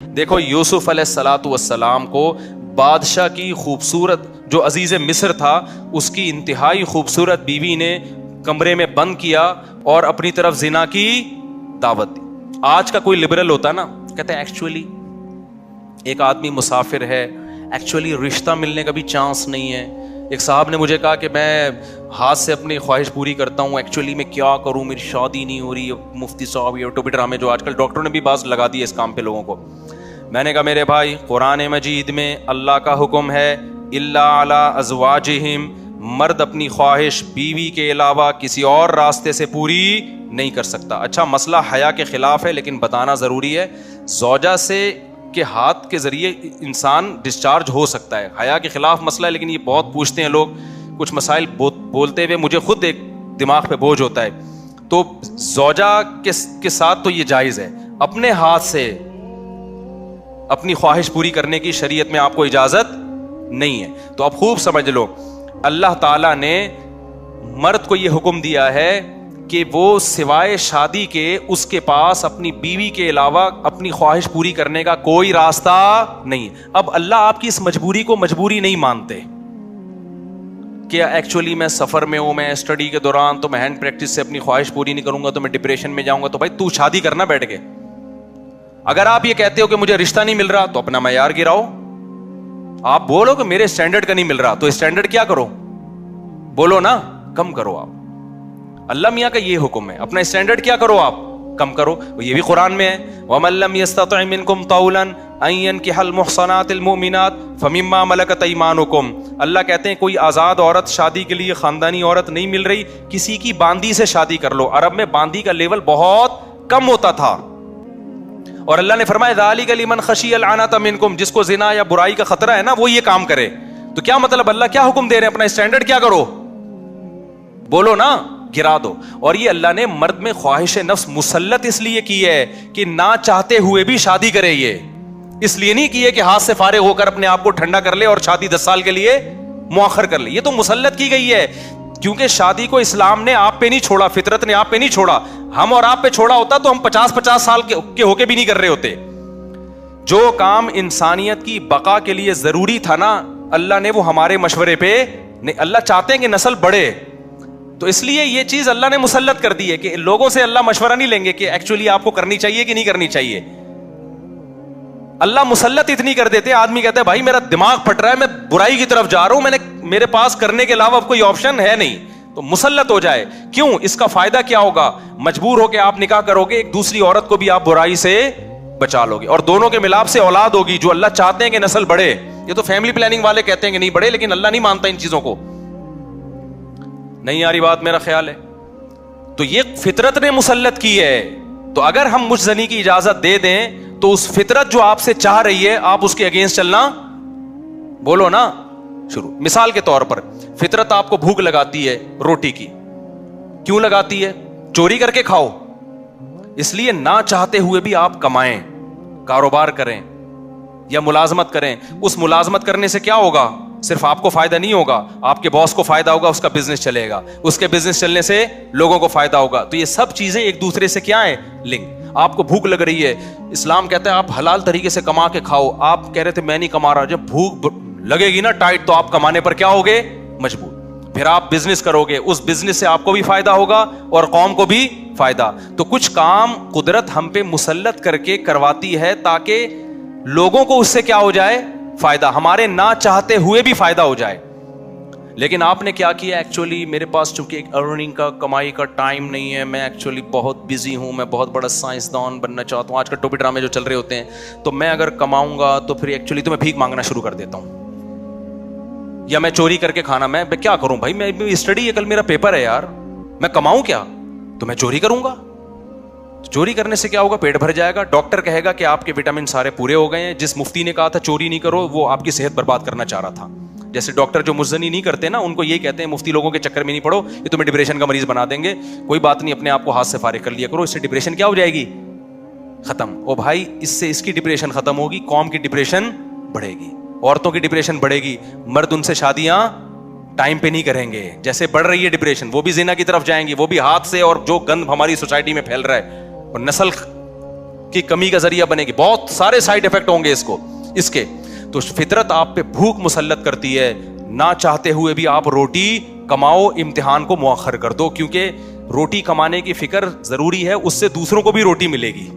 دیکھو یوسف علیہ الصلوۃ والسلام کو بادشاہ کی خوبصورت جو عزیز مصر تھا اس کی انتہائی خوبصورت بیوی نے کمرے میں بند کیا اور اپنی طرف زنا کی دعوت دی. آج کا کوئی لبرل ہوتا نا کہتے ہیں ایکچولی ایک آدمی مسافر ہے, ایکچولی رشتہ ملنے کا بھی چانس نہیں ہے. ایک صاحب نے مجھے کہا کہ میں ہاتھ سے اپنی خواہش پوری کرتا ہوں, ایکچولی میں کیا کروں, میری شادی نہیں ہو رہی. مفتی صاحب یہ ٹوپی ڈرامے جو آج کل ڈاکٹروں نے بھی باز لگا دی اس کام پہ لوگوں کو. میں نے کہا میرے بھائی قرآن مجید میں اللہ کا حکم ہے الا علی ازواجہم, مرد اپنی خواہش بیوی کے علاوہ کسی اور راستے سے پوری نہیں کر سکتا. اچھا مسئلہ حیا کے خلاف ہے لیکن بتانا ضروری ہے, زوجہ سے کے ہاتھ کے ذریعے انسان ڈسچارج ہو سکتا ہے. حیا کے خلاف مسئلہ ہے لیکن یہ بہت پوچھتے ہیں لوگ, کچھ مسائل بولتے ہوئے مجھے خود ایک دماغ پہ بوجھ ہوتا ہے. تو زوجہ کے ساتھ تو یہ جائز ہے, اپنے ہاتھ سے اپنی خواہش پوری کرنے کی شریعت میں آپ کو اجازت نہیں ہے. تو اب خوب سمجھ لو, اللہ تعالیٰ نے مرد کو یہ حکم دیا ہے کہ وہ سوائے شادی کے اس کے پاس اپنی بیوی کے علاوہ اپنی خواہش پوری کرنے کا کوئی راستہ نہیں. اب اللہ آپ کی اس مجبوری کو مجبوری نہیں مانتے کہ ایکچولی میں سفر میں ہوں, میں اسٹڈی کے دوران تو میں ہینڈ پریکٹس سے اپنی خواہش پوری نہیں کروں گا تو میں ڈپریشن میں جاؤں گا. تو بھائی تو شادی کرنا بیٹھ کے. اگر آپ یہ کہتے ہو کہ مجھے رشتہ نہیں مل رہا تو اپنا معیار گراؤ. آپ بولو کہ میرے اسٹینڈرڈ کا نہیں مل رہا تو اسٹینڈرڈ کیا کرو, بولو نا کم کرو. آپ اللہ میاں کا یہ حکم ہے, اپنا اسٹینڈرڈ کیا کرو, آپ کم کرو. یہ بھی قرآن میں ہے وَمَن لَّمْ يَسْتَطِعْ مِنكُمْ طَوْلًا أَن يَنكِحَ الْمُحْصَنَاتِ الْمُؤْمِنَاتِ فَمِمَّا مَلَكَتْ أَيْمَانُكُمْ. اللہ کہتے ہیں کوئی آزاد عورت شادی کے لیے خاندانی عورت نہیں مل رہی, کسی کی باندی سے شادی کر لو. عرب میں باندی کا لیول بہت کم ہوتا تھا اور اللہ نے فرمایا ذَلِكَ لِمَنْ خَشِيَ الْعَنَةَ مِنكُمْ, جس کو زنا یا برائی کا خطرہ ہے نا وہ یہ کام کرے. تو کیا مطلب اللہ کیا حکم دے رہے ہیں, اپنا اسٹینڈرڈ کیا کرو, بولو نا گرا دو. اور یہ اللہ نے مرد میں خواہش نفس مسلط اس لیے کی ہے کہ نہ چاہتے ہوئے بھی شادی کرے. یہ اس لیے نہیں کی ہے کہ ہاتھ سے فارغ ہو کر اپنے آپ کو ٹھنڈا کر لے اور شادی 10 سال کے لیے مؤخر کر لے. یہ تو مسلط کی گئی ہے کیونکہ شادی کو اسلام نے آپ پہ نہیں چھوڑا, فطرت نے آپ پہ نہیں چھوڑا. ہم اور آپ پہ چھوڑا ہوتا تو ہم 50 سال کے ہو کے بھی نہیں کر رہے ہوتے. جو کام انسانیت کی بقا کے لیے ضروری تھا نا اللہ نے وہ ہمارے مشورے پہ نہیں. اللہ چاہتے ہیں کہ نسل بڑھے تو اس لیے یہ چیز اللہ نے مسلط کر دی ہے کہ لوگوں سے اللہ مشورہ نہیں لیں گے کہ ایکچولی آپ کو کرنی چاہیے کہ نہیں کرنی چاہیے. اللہ مسلط اتنی کر دیتے, آدمی کہتا ہے بھائی میرا دماغ پھٹ رہا ہے, میں برائی کی طرف جا رہا ہوں, میرے پاس کرنے کے علاوہ کوئی آپشن ہے نہیں, تو مسلط ہو جائے. کیوں, اس کا فائدہ کیا ہوگا, مجبور ہو کے آپ نکاح کرو گے, ایک دوسری عورت کو بھی آپ برائی سے بچا لو گے اور دونوں کے ملاپ سے اولاد ہوگی جو اللہ چاہتے ہیں کہ نسل بڑھے. یہ تو فیملی پلاننگ والے کہتے ہیں کہ نہیں بڑھے, لیکن اللہ نہیں مانتا ان چیزوں کو. نہیں آ رہی بات, میرا خیال ہے. تو یہ فطرت نے مسلط کی ہے. تو اگر ہم مجھ زنی کی اجازت دے دیں تو اس فطرت جو آپ سے چاہ رہی ہے آپ اس کے اگینسٹ چلنا, بولو نا شروع. مثال کے طور پر فطرت آپ کو بھوک لگاتی ہے روٹی کی, کیوں لگاتی ہے, چوری کر کے کھاؤ. اس لیے نہ چاہتے ہوئے بھی آپ کمائیں, کاروبار کریں یا ملازمت کریں. اس ملازمت کرنے سے کیا ہوگا, صرف آپ کو فائدہ نہیں ہوگا, آپ کے باس کو فائدہ ہوگا, اس کا بزنس چلے گا, اس کے بزنس چلنے سے لوگوں کو فائدہ ہوگا. تو یہ سب چیزیں ایک دوسرے سے کیا ہیں, لنک. آپ کو بھوک لگ رہی ہے, اسلام کہتا ہے آپ حلال طریقے سے کما کے کھاؤ. آپ کہہ رہے تھے میں نہیں کما رہا, جب بھوک لگے گی نا ٹائٹ تو آپ کمانے پر کیا ہوگے, مجبور. پھر آپ بزنس کرو گے, اس بزنس سے آپ کو بھی فائدہ ہوگا اور قوم کو بھی فائدہ. تو کچھ کام قدرت ہم پہ مسلط کر کے کرواتی ہے تاکہ لوگوں کو اس سے کیا ہو جائے, فائدہ, ہمارے نہ چاہتے ہوئے بھی فائدہ ہو جائے. لیکن آپ نے کیا کیا, ایکچولی میرے پاس چونکہ ایک ارننگ کا کمائی کا ٹائم نہیں ہے, میں ایکچولی بہت بزی ہوں, میں بہت بڑا سائنسدان بننا چاہتا ہوں. آج کل ٹوپی ڈرامے جو چل رہے ہوتے ہیں, تو میں اگر کماؤں گا تو پھر ایکچولی تو میں بھیک مانگنا شروع کر دیتا ہوں یا میں چوری کر کے کھانا. میں کیا کروں بھائی, میں اسٹڈی ہے, کل میرا پیپر ہے یار, میں کماؤں کیا, تو میں چوری کروں گا. چوری کرنے سے کیا ہوگا, پیٹ بھر جائے گا. ڈاکٹر کہے گا کہ آپ کے وٹامن سارے پورے ہو گئے ہیں. جس مفتی نے کہا تھا چوری نہیں کرو, وہ آپ کی صحت برباد کرنا چاہ رہا تھا. جیسے ڈاکٹر جو مزنی نہیں کرتے نا, ان کو یہی کہتے ہیں مفتی لوگوں کے چکر میں نہیں پڑو, یہ تمہیں ڈپریشن کا مریض بنا دیں گے. کوئی بات نہیں, اپنے آپ کو ہاتھ سے فارغ کر لیا کرو, اس سے ڈپریشن کیا ہو جائے گی, ختم. او بھائی اس سے اس کی ڈپریشن ختم ہوگی, قوم کی ڈپریشن بڑھے گی, عورتوں کی ڈپریشن بڑھے گی, مرد ان سے شادیاں ٹائم پہ نہیں کریں گے. جیسے بڑھ رہی ہے ڈپریشن, وہ بھی زنا کی طرف جائیں گے, وہ بھی ہاتھ سے, اور جو گند ہماری سوسائٹی میں پھیل رہا ہے, اور نسل کی کمی کا ذریعہ بنے گی, بہت سارے سائڈ افیکٹ ہوں گے اس کے. تو فطرت آپ پہ بھوک مسلط کرتی ہے, نہ چاہتے ہوئے بھی آپ روٹی کماؤ, امتحان کو مؤخر کر دو, کیونکہ روٹی کمانے کی فکر ضروری ہے, اس سے دوسروں کو بھی روٹی ملے گی,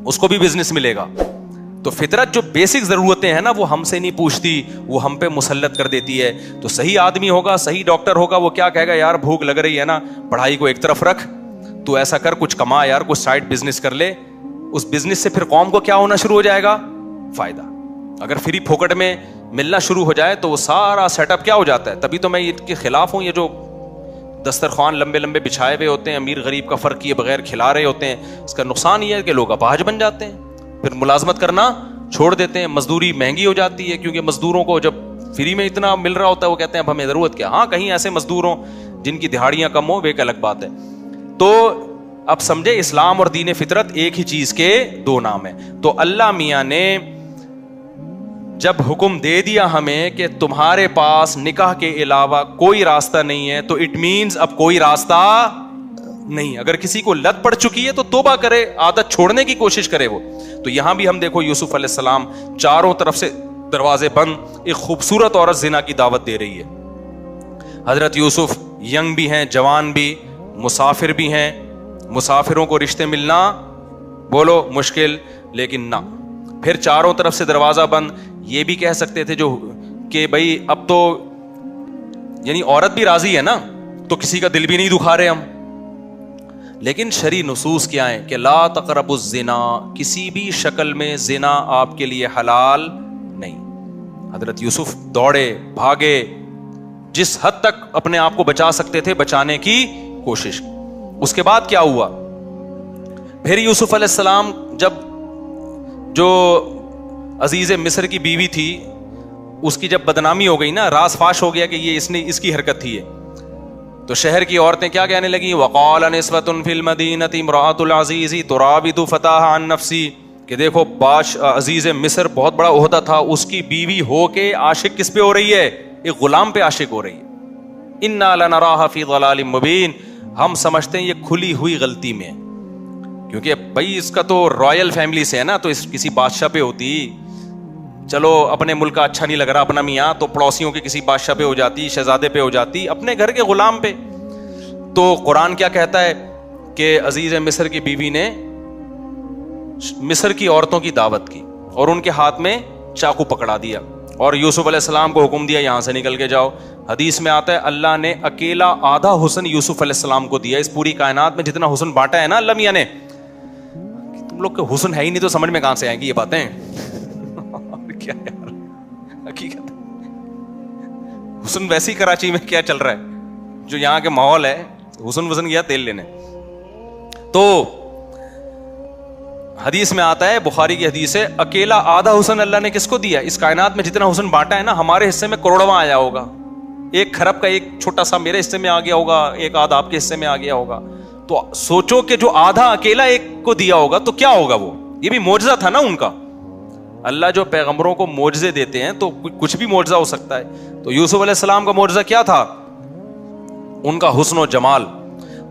اس کو بھی بزنس ملے گا. تو فطرت جو بیسک ضرورتیں ہیں نا وہ ہم سے نہیں پوچھتی, وہ ہم پہ مسلط کر دیتی ہے. تو صحیح آدمی ہوگا, صحیح ڈاکٹر ہوگا, وہ کیا کہے گا, یار بھوک لگ رہی ہے نا, پڑھائی کو ایک طرف رکھ, تو ایسا کر کچھ کما یار, کچھ سائڈ بزنس کر لے. اس بزنس سے پھر قوم کو کیا ہونا شروع ہو جائے گا, فائدہ. اگر فری پھوکٹ میں ملنا شروع ہو جائے تو وہ سارا سیٹ اپ کیا ہو جاتا ہے. تبھی تو میں ان کے خلاف ہوں, یہ جو دسترخوان لمبے لمبے بچھائے ہوئے ہوتے ہیں, امیر غریب کا فرق کیے بغیر کھلا رہے ہوتے ہیں. اس کا نقصان یہ ہے کہ لوگ اپاہج بن جاتے ہیں, پھر ملازمت کرنا چھوڑ دیتے ہیں, مزدوری مہنگی ہو جاتی ہے, کیونکہ مزدوروں کو جب فری میں اتنا مل رہا ہوتا ہے وہ کہتے ہیں اب ہمیں ضرورت کیا. ہاں کہیں ایسے مزدور ہوں جن کی دہاڑیاں کم ہوں, وہ ایک الگ بات ہے. تو اب سمجھے اسلام اور دین فطرت ایک ہی چیز کے دو نام ہیں. تو اللہ میاں نے جب حکم دے دیا ہمیں کہ تمہارے پاس نکاح کے علاوہ کوئی راستہ نہیں ہے, تو اٹ مینز اب کوئی راستہ نہیں. اگر کسی کو لت پڑ چکی ہے تو توبہ کرے, عادت چھوڑنے کی کوشش کرے وہ. تو یہاں بھی ہم دیکھو یوسف علیہ السلام چاروں طرف سے دروازے بند, ایک خوبصورت عورت زنا کی دعوت دے رہی ہے. حضرت یوسف ینگ بھی ہیں, جوان بھی, مسافر بھی ہیں. مسافروں کو رشتے ملنا بولو مشکل, لیکن نہ, پھر چاروں طرف سے دروازہ بند. یہ بھی کہہ سکتے تھے جو کہ بھائی اب تو یعنی عورت بھی راضی ہے نا, تو کسی کا دل بھی نہیں دکھا رہے ہم. لیکن شرعی نصوص کیا ہیں کہ لا تقربوا الزنا, کسی بھی شکل میں زنا آپ کے لیے حلال نہیں. حضرت یوسف دوڑے بھاگے, جس حد تک اپنے آپ کو بچا سکتے تھے بچانے کی کوشش. اس کے بعد کیا ہوا, پھر یوسف علیہ السلام جب جو عزیز مصر کی بیوی تھی اس کی جب بدنامی ہو گئی نا, راز فاش ہو گیا کہ یہ اس کی حرکت تھی, تو شہر کی عورتیں کیا کہنے لگی, وقال نسوۃ فی المدینہ امرأۃ العزیز تراود فتاها عن نفسی, کہ دیکھو عزیز مصر بہت بڑا عہدہ تھا, اس کی بیوی ہو کے عاشق کس پہ ہو رہی ہے, ایک غلام پہ عاشق ہو رہی ہے. انا لنراها فی ضلال مبین, ہم سمجھتے ہیں یہ کھلی ہوئی غلطی میں, کیونکہ بھائی اس کا تو رائل فیملی سے ہے نا, تو اس کسی بادشاہ پہ ہوتی, چلو اپنے ملک کا اچھا نہیں لگ رہا اپنا میاں, تو پڑوسیوں کے کسی بادشاہ پہ ہو جاتی, شہزادے پہ ہو جاتی, اپنے گھر کے غلام پہ. تو قرآن کیا کہتا ہے کہ عزیز مصر کی بیوی نے مصر کی عورتوں کی دعوت کی اور ان کے ہاتھ میں چاقو پکڑا دیا, اور یوسف علیہ السلام کو حکم دیا یہاں سے نکل کے جاؤ. حدیث میں آتا ہے اللہ نے اکیلا آدھا حسن یوسف علیہ السلام کو دیا. اس پوری کائنات میں جتنا حسن بانٹا ہے نا اللہ میاں نے, تم لوگ کے حسن ہے ہی نہیں تو سمجھ میں کہاں سے آئیں گی یہ باتیں. کیا یار حقیقت, حسن ویسی کراچی میں کیا چل رہا ہے, جو یہاں کے ماحول ہے, حسن وسن گیا تیل لینے. تو حدیث میں آتا ہے, بخاری کی حدیث ہے, اکیلا آدھا حسن اللہ نے کس کو دیا. اس کائنات میں جتنا حسن بانٹا ہے نا, ہمارے حصے میں کروڑواں آیا ہوگا, 1 کھرب کا ایک چھوٹا سا میرے حصے میں آ گیا ہوگا, ایک آدھا آپ کے حصے میں آ گیا ہوگا. تو سوچو کہ جو آدھا اکیلا ایک کو دیا ہوگا تو کیا ہوگا وہ, یہ بھی معجزہ تھا نا ان کا. اللہ جو پیغمبروں کو معجزے دیتے ہیں تو کچھ بھی معجزہ ہو سکتا ہے. تو یوسف علیہ السلام کا معجزہ کیا تھا, ان کا حسن و جمال.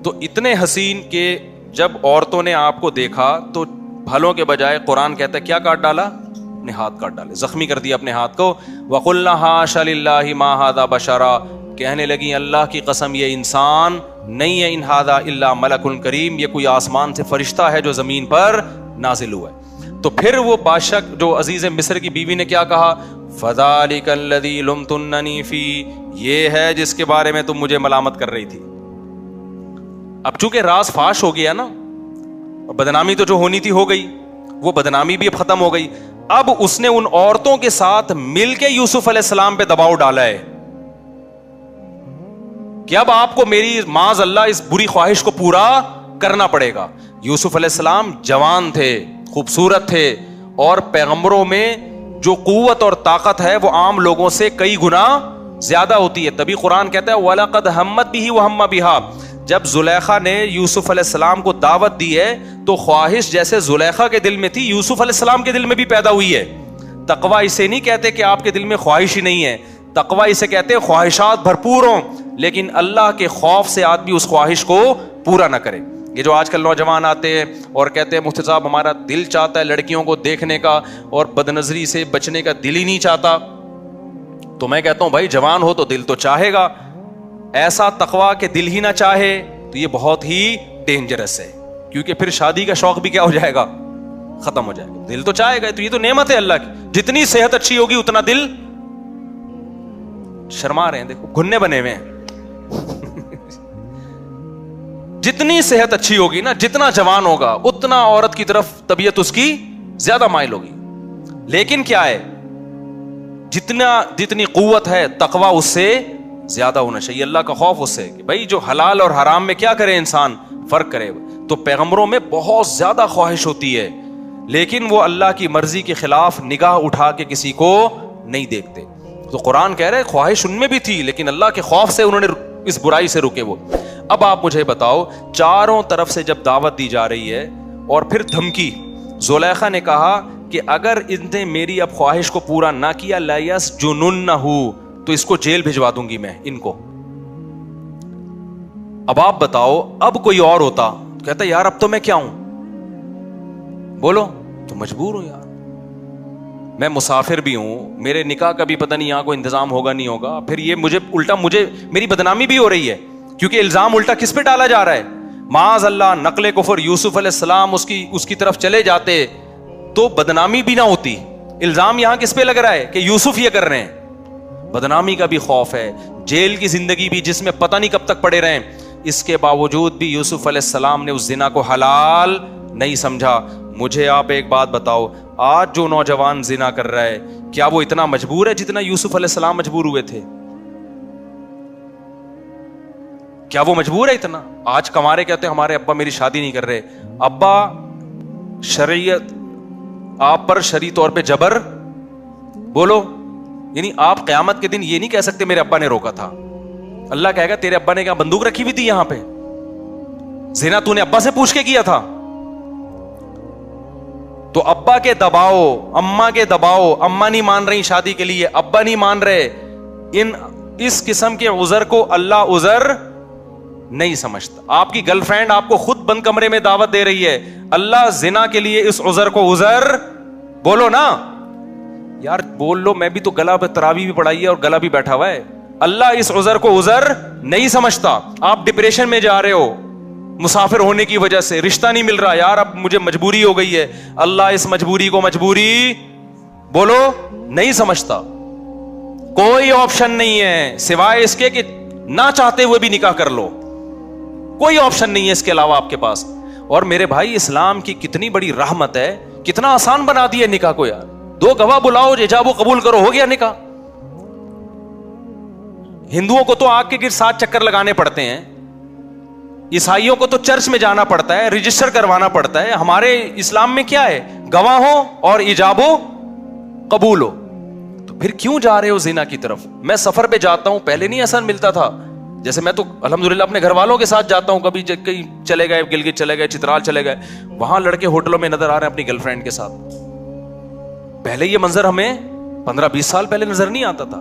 تو اتنے حسین کہ جب عورتوں نے آپ کو دیکھا تو بھلوں کے بجائے قرآن کہتا ہے کیا کاٹ ڈالا, اپنے ہاتھ کاٹ ڈالے, زخمی کر دیا اپنے ہاتھ کو. وَقُلْنَا حَاشَ لِلَّهِ مَا هَذَا بَشَرًا, کہنے لگی اللہ کی قسم یہ انسان نہیں ہے, ان هَذَا إِلَّا مَلَكٌ کریم, یہ کوئی آسمان سے فرشتہ ہے جو زمین پر نازل ہوا ہے. تو پھر وہ بادشاہ جو عزیز مصر کی بیوی نے کیا کہا, فَذَلِكَ الَّذِي لُمْتُنَّنِي فِيهِ, یہ ہے جس کے بارے میں تم مجھے ملامت کر رہی تھی. اب چونکہ راز فاش ہو گیا نا, بدنامی تو جو ہونی تھی ہو گئی, وہ بدنامی بھی اب ختم ہو گئی. اب اس نے ان عورتوں کے ساتھ مل کے یوسف علیہ السلام پہ دباؤ ڈالا ہے کہ اب آپ کو میری معاذ اللہ اس بری خواہش کو پورا کرنا پڑے گا. یوسف علیہ السلام جوان تھے, خوبصورت تھے, اور پیغمبروں میں جو قوت اور طاقت ہے وہ عام لوگوں سے کئی گنا زیادہ ہوتی ہے. تبھی قرآن کہتا ہے وَلَقَدْ هَمَّتْ بِهِ وَهَمَّ بِهَا, جب زلیخا نے یوسف علیہ السلام کو دعوت دی ہے تو خواہش جیسے زلیخا کے دل میں تھی یوسف علیہ السلام کے دل میں بھی پیدا ہوئی ہے. تقوی اسے نہیں کہتے کہ آپ کے دل میں خواہش ہی نہیں ہے, تقوی اسے کہتے ہیں خواہشات بھرپور ہوں لیکن اللہ کے خوف سے آدمی اس خواہش کو پورا نہ کرے. یہ جو آج کل نوجوان آتے ہیں اور کہتے ہیں مفتی صاحب ہمارا دل چاہتا ہے لڑکیوں کو دیکھنے کا اور بدنظری سے بچنے کا دل ہی نہیں چاہتا, تو میں کہتا ہوں بھائی جوان ہو تو دل تو چاہے گا, ایسا تقویٰ کہ دل ہی نہ چاہے تو یہ بہت ہی ڈینجرس ہے, کیونکہ پھر شادی کا شوق بھی کیا ہو جائے گا, ختم ہو جائے گا. دل تو چاہے گا, تو یہ تو نعمت ہے اللہ کی, جتنی صحت اچھی ہوگی اتنا دل, شرما رہے ہیں دیکھو گھننے بنے ہوئے ہیں, جتنی صحت اچھی ہوگی نا, جتنا جوان ہوگا اتنا عورت کی طرف طبیعت اس کی زیادہ مائل ہوگی. لیکن کیا ہے, جتنی قوت ہے تقویٰ اس سے زیادہ ہونا چاہیے, اللہ کا خوف اس سے, کہ بھائی جو حلال اور حرام میں کیا کرے انسان, فرق کرے. تو پیغمبروں میں بہت زیادہ خواہش ہوتی ہے, لیکن وہ اللہ کی مرضی کے خلاف نگاہ اٹھا کے کسی کو نہیں دیکھتے. تو قرآن کہہ رہے خواہش ان میں بھی تھی, لیکن اللہ کے خوف سے انہوں نے اس برائی سے رکے وہ. اب آپ مجھے بتاؤ, چاروں طرف سے جب دعوت دی جا رہی ہے اور پھر دھمکی, زلیخا نے کہا کہ اگر ان نے میری اب خواہش کو پورا نہ کیا لیسجننہ, تو اس کو جیل بھجوا دوں گی میں ان کو. اب آپ بتاؤ, اب کوئی اور ہوتا کہتا یار اب تو میں کیا ہوں, بولو, تو مجبور ہوں یار, میں مسافر بھی ہوں, میرے نکاح کا بھی پتہ نہیں یہاں کو انتظام ہوگا نہیں ہوگا, پھر یہ مجھے الٹا میری بدنامی بھی ہو رہی ہے, کیونکہ الزام الٹا کس پہ ڈالا جا رہا ہے, معاذ اللہ نقل کفر, یوسف علیہ السلام اس کی طرف چلے جاتے تو بدنامی بھی نہ ہوتی. الزام یہاں کس پہ لگ رہا ہے کہ یوسف یہ کر رہے ہیں, بدنامی کا بھی خوف ہے, جیل کی زندگی بھی جس میں پتہ نہیں کب تک پڑے رہیں. اس کے باوجود بھی یوسف علیہ السلام نے اس زنا کو حلال نہیں سمجھا. مجھے آپ ایک بات بتاؤ, آج جو نوجوان زنا کر رہا ہے کیا وہ اتنا مجبور ہے جتنا یوسف علیہ السلام مجبور ہوئے تھے؟ کیا وہ مجبور ہے اتنا؟ آج کمارے کہتے ہیں ہمارے ابا میری شادی نہیں کر رہے. ابا شریعت آپ پر شرعی طور پہ جبر, بولو, یعنی آپ قیامت کے دن یہ نہیں کہہ سکتے میرے ابا نے روکا تھا. اللہ کہے گا تیرے ابا نے کیا بندوق رکھی ہوئی تھی یہاں پہ, زنا تو نے ابا سے پوچھ کے کیا تھا؟ تو ابا کے دباؤ, اماں کے دباؤ, اماں نہیں مان رہی شادی کے لیے, ابا نہیں مان رہے, اس قسم کے عذر کو اللہ عذر نہیں سمجھتا. آپ کی گرل فرینڈ آپ کو خود بند کمرے میں دعوت دے رہی ہے, اللہ زنا کے لیے اس عذر کو عذر, بولو نا یار, بول لو, میں بھی تو گلا تراویح بھی پڑھائی ہے اور گلا بھی بیٹھا ہوا ہے. اللہ اس عذر کو عذر نہیں سمجھتا. آپ ڈپریشن میں جا رہے ہو مسافر ہونے کی وجہ سے, رشتہ نہیں مل رہا, یار اب مجھے مجبوری ہو گئی ہے, اللہ اس مجبوری کو مجبوری, بولو, نہیں سمجھتا. کوئی آپشن نہیں ہے سوائے اس کے کہ نہ چاہتے ہوئے بھی نکاح کر لو, کوئی آپشن نہیں ہے اس کے علاوہ آپ کے پاس. اور میرے بھائی اسلام کی کتنی بڑی رحمت ہے, کتنا آسان بنا دیا نکاح کو یار. 2 گواہ بلاؤ, ایجاب و قبول کرو, ہو گیا نکاح. ہندوؤں کو تو آگ کے گر 7 چکر لگانے پڑتے ہیں, عیسائیوں کو تو چرچ میں جانا پڑتا ہے, رجسٹر کروانا پڑتا ہے. ہمارے اسلام میں کیا ہے, گواہ ہو اور ایجاب و قبول ہو. تو پھر کیوں جا رہے ہو زنا کی طرف؟ میں سفر پہ جاتا ہوں, پہلے نہیں احسان ملتا تھا, جیسے میں تو الحمدللہ اپنے گھر والوں کے ساتھ جاتا ہوں, کبھی کہیں چلے گئے, گلگت چلے گئے, چترال چلے گئے, وہاں لڑکے ہوٹلوں میں نظر آ رہے ہیں اپنی گرل فرینڈ کے ساتھ. پہلے یہ منظر ہمیں 15-20 سال پہلے نظر نہیں آتا تھا.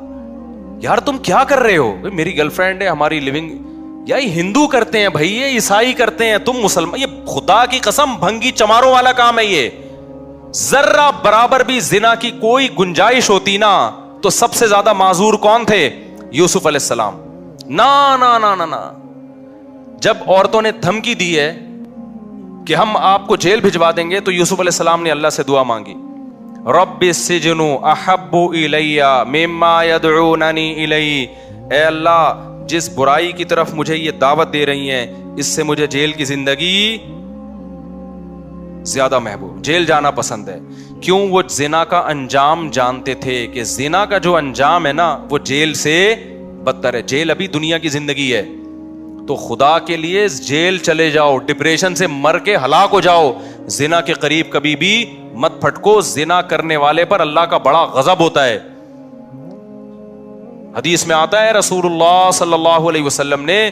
یار تم کیا کر رہے ہو, میری گرل فرینڈ ہے, ہماری لیونگ, یہ ہندو کرتے ہیں بھائی, یہ عیسائی کرتے ہیں, تم مسلمان, یہ خدا کی قسم بھنگی چماروں والا کام ہے یہ. ذرہ برابر بھی زنا کی کوئی گنجائش ہوتی نا تو سب سے زیادہ معذور کون تھے؟ یوسف علیہ السلام. نا نا نا نا نا, جب عورتوں نے دھمکی دی ہے کہ ہم آپ کو جیل بھجوا دیں گے, تو یوسف علیہ السلام نے اللہ سے دعا مانگی, رب السجن احب الی مما یدعوننی الی, اے اللہ جس برائی کی طرف مجھے یہ دعوت دے رہی ہیں اس سے مجھے جیل کی زندگی زیادہ محبوب, جیل جانا پسند ہے. کیوں؟ وہ زنا کا انجام جانتے تھے کہ زنا کا جو انجام ہے نا وہ جیل سے بدتر ہے. جیل ابھی دنیا کی زندگی ہے, تو خدا کے لیے جیل چلے جاؤ, ڈپریشن سے مر کے ہلاک ہو جاؤ, زنا کے قریب کبھی بھی مت پھٹکو. زنا کرنے والے پر اللہ کا بڑا غضب ہوتا ہے. حدیث میں آتا ہے رسول اللہ صلی اللہ علیہ وسلم نے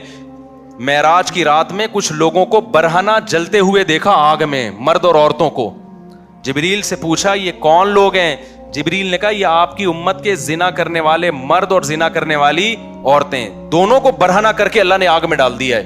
معراج کی رات میں کچھ لوگوں کو برہنہ جلتے ہوئے دیکھا آگ میں, مرد اور عورتوں کو. جبریل سے پوچھا یہ کون لوگ ہیں؟ جبریل نے کہا یہ آپ کی امت کے زنا کرنے والے مرد اور زنا کرنے والی عورتیں, دونوں کو برہنہ کر کے اللہ نے آگ میں ڈال دیا ہے.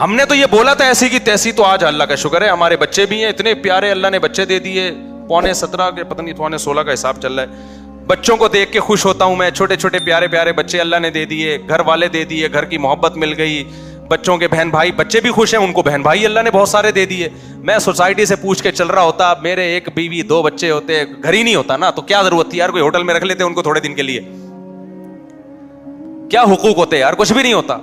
ہم نے تو یہ بولا تھا ایسی کی تیسی, تو آج اللہ کا شکر ہے ہمارے بچے بھی ہیں اتنے پیارے, اللہ نے بچے دے دیے, 17.5 کے پتہ نہیں 16.5 کا حساب چل رہا ہے. بچوں کو دیکھ کے خوش ہوتا ہوں میں, چھوٹے چھوٹے پیارے پیارے بچے اللہ نے دے دیے, گھر والے دے دیے, گھر کی محبت مل گئی, بچوں کے بہن بھائی, بچے بھی خوش ہیں, ان کو بہن بھائی اللہ نے بہت سارے دے دیے. میں سوسائٹی سے پوچھ کے چل رہا ہوتا, میرے ایک بیوی 2 بچے ہوتے, گھر ہی نہیں ہوتا نا, تو کیا ضرورت تھی یار, کوئی ہوٹل میں رکھ لیتے ان کو تھوڑے دن کے لیے, کیا حقوق ہوتے یار, کچھ بھی نہیں ہوتا.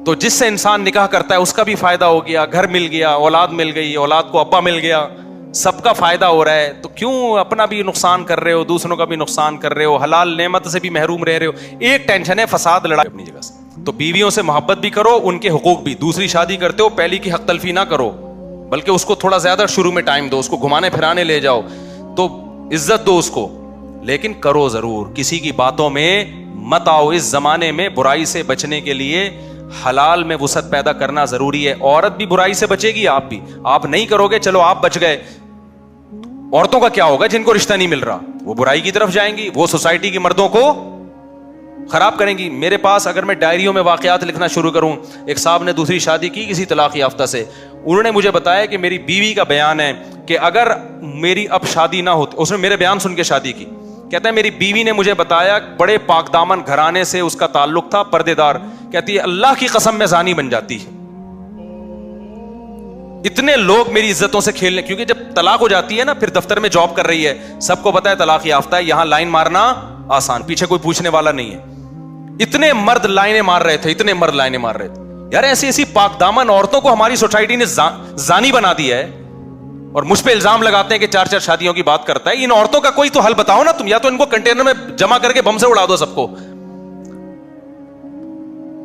تو جس سے انسان نکاح کرتا ہے اس کا بھی فائدہ ہو گیا, گھر مل گیا, اولاد مل گئی, اولاد کو ابا مل گیا, سب کا فائدہ ہو رہا ہے. تو کیوں اپنا بھی نقصان کر رہے ہو, دوسروں کا بھی نقصان کر رہے ہو, حلال نعمت سے بھی محروم رہ رہے ہو. ایک ٹینشن ہے فساد, لڑائی اپنی جگہ سے. تو بیویوں سے محبت بھی کرو, ان کے حقوق بھی. دوسری شادی کرتے ہو پہلی کی حق تلفی نہ کرو, بلکہ اس کو تھوڑا زیادہ شروع میں ٹائم دو, اس کو گھمانے پھرانے لے جاؤ, تو عزت دو اس کو, لیکن کرو ضرور, کسی کی باتوں میں مت آؤ. اس زمانے میں برائی سے بچنے کے لیے حلال میں وسعت پیدا کرنا ضروری ہے. عورت بھی برائی سے بچے گی, آپ بھی. آپ نہیں کرو گے, چلو آپ بچ گئے, عورتوں کا کیا ہوگا جن کو رشتہ نہیں مل رہا, وہ برائی کی طرف جائیں گی, وہ سوسائٹی کے مردوں کو خراب کریں گی. میرے پاس اگر میں ڈائریوں میں واقعات لکھنا شروع کروں, ایک صاحب نے دوسری شادی کی کسی طلاق یافتہ سے, انہوں نے مجھے بتایا کہ میری بیوی کا بیان ہے کہ اگر میری اب شادی نہ ہوتی, اس نے میرے بیان سن کے شادی کی, کہتا ہے میری بیوی نے مجھے بتایا بڑے پاک دامن گھرانے سے اس کا تعلق تھا, پردے دار, کہتی ہے اللہ کی قسم میں زانی بن جاتی. اتنے لوگ میری عزتوں سے کھیلنے, کیونکہ جب طلاق ہو جاتی ہے نا, پھر دفتر میں جاب کر رہی ہے, سب کو پتا ہے طلاق یافتہ ہے, یہاں لائن مارنا آسان, پیچھے کوئی پوچھنے والا نہیں ہے. اتنے مرد لائنیں مار رہے تھے, اتنے مرد لائنیں مار رہے تھے. یار ایسی ایسی پاک دامن عورتوں کو ہماری سوسائٹی نے زانی بنا دیا ہے, اور مجھ پہ الزام لگاتے ہیں کہ 4 شادیوں کی بات کرتا ہے. ان عورتوں کا کوئی تو حل بتاؤ نا تم, یا تو ان کو کنٹینر میں جمع کر کے بم سے اڑا دو سب کو.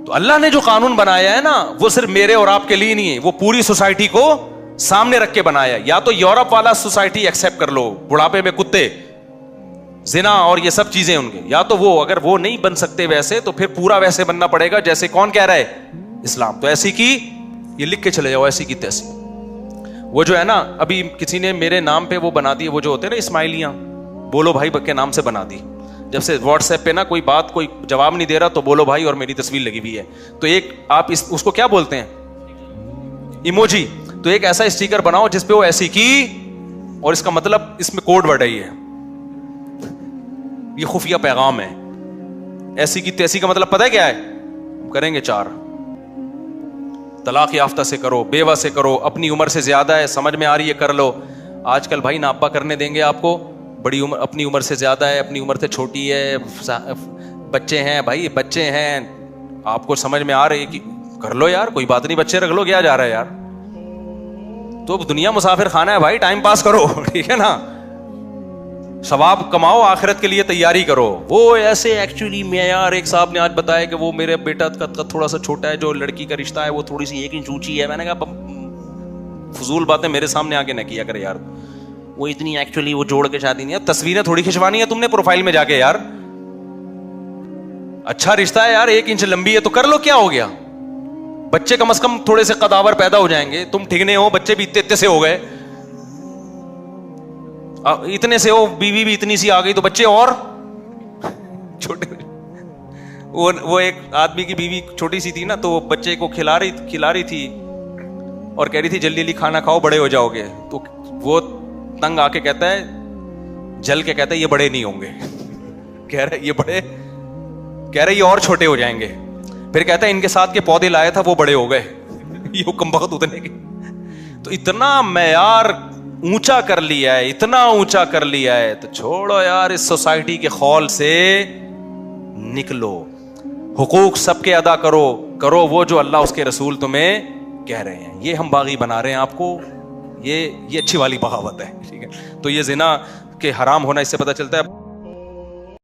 تو اللہ نے جو قانون بنایا ہے نا, وہ صرف میرے اور آپ کے لیے نہیں ہے, وہ پوری سوسائٹی کو سامنے رکھ کے بنایا. یا تو یورپ والا سوسائٹی ایکسپٹ کر لو, بڑھاپے میں کتے, زنا اور یہ سب چیزیں ان کے, یا تو وہ, اگر وہ نہیں بن سکتے ویسے, تو پھر پورا ویسے بننا پڑے گا جیسے کون کہہ رہا ہے, اسلام. تو ایسی کی, یہ لکھ کے چلے جاؤ, ایسی کی تیسی. وہ جو ہے نا, ابھی کسی نے میرے نام پہ وہ بنا دی, وہ جو ہوتے ہیں نا اسماعیلیاں, بولو بھائی کے نام سے بنا دی. جب سے واٹس ایپ پہ نا کوئی بات, کوئی جواب نہیں دے رہا, تو بولو بھائی اور میری تصویر لگی ہوئی ہے. تو ایک آپ اس کو کیا بولتے ہیں, ایموجی. تو ایک ایسا اسٹیکر بناؤ جس پہ وہ ایسی کی, اور اس کا مطلب اس میں کوڈ ورڈ ہے, یہ خفیہ پیغام ہے. ایسی کی تیسی کا مطلب پتہ ہے کیا ہے, کریں گے 4. طلاق یافتہ سے کرو, بیوہ سے کرو, اپنی عمر سے زیادہ ہے, سمجھ میں آ رہی ہے کر لو. آج کل بھائی نا ابا کرنے دیں گے آپ کو, بڑی عمر, اپنی عمر سے زیادہ ہے, اپنی عمر سے چھوٹی ہے, بچے ہیں بھائی, بچے ہیں, آپ کو سمجھ میں آ رہی ہے کہ کر لو یار, کوئی بات نہیں, بچے رکھ لو, کیا جا رہا ہے یار. تو دنیا مسافر خانہ ہے بھائی, ٹائم پاس کرو, ٹھیک ہے نا, ثواب کماؤ, آخرت کے لیے تیاری کرو. وہ ایسے ایکچولی معیار, ایک صاحب نے آج بتایا کہ وہ میرے بیٹا کا تھوڑا سا چھوٹا ہے, جو لڑکی کا رشتہ ہے وہ تھوڑی سی 1 انچ اونچی ہے. میں نے کہا فضول باتیں میرے سامنے آ کے نہ کیا کرے یار, وہ اتنی ایکچولی وہ جوڑ کے شادی نہیں ہے, تصویریں تھوڑی کھنچوانی ہے تم نے پروفائل میں جا کے یار. اچھا رشتہ ہے یار, 1 انچ لمبی ہے تو کر لو, کیا ہو گیا. بچے کم از کم تھوڑے سے قداور پیدا ہو جائیں گے. تم ٹھگنے ہو, بچے بھی اتنے سے ہو گئے, اتنے سے ہو, بیوی بھی اتنی سی آ گئی, تو بچے اور چھوٹے. وہ ایک آدمی کی بیوی چھوٹی سی تھی نا, تو وہ بچے کو کھلا رہی تھی اور کہہ رہی تھی جلدی جلدی کھانا کھاؤ, بڑے ہو جاؤ گے. تو وہ تنگ آ کے کہتا ہے, جل کے کہتا ہے یہ بڑے نہیں ہوں گے. کہہ رہے یہ بڑے, کہہ رہے یہ اور چھوٹے ہو جائیں گے. پھر کہتا ہے ان کے ساتھ کے پودے لائے تھا, وہ بڑے ہو گئے. یہ کم بخت اتنے کے. تو اتنا معیار اونچا کر لیا ہے, اتنا اونچا کر لیا ہے, تو چھوڑو یار, اس سوسائٹی کے خول سے نکلو. حقوق سب کے ادا کرو وہ جو اللہ اس کے رسول تمہیں کہہ رہے ہیں. یہ ہم باغی بنا رہے ہیں آپ کو, یہ اچھی والی بغاوت ہے, ٹھیک ہے. تو یہ زنا کے حرام ہونا اس سے پتہ چلتا ہے.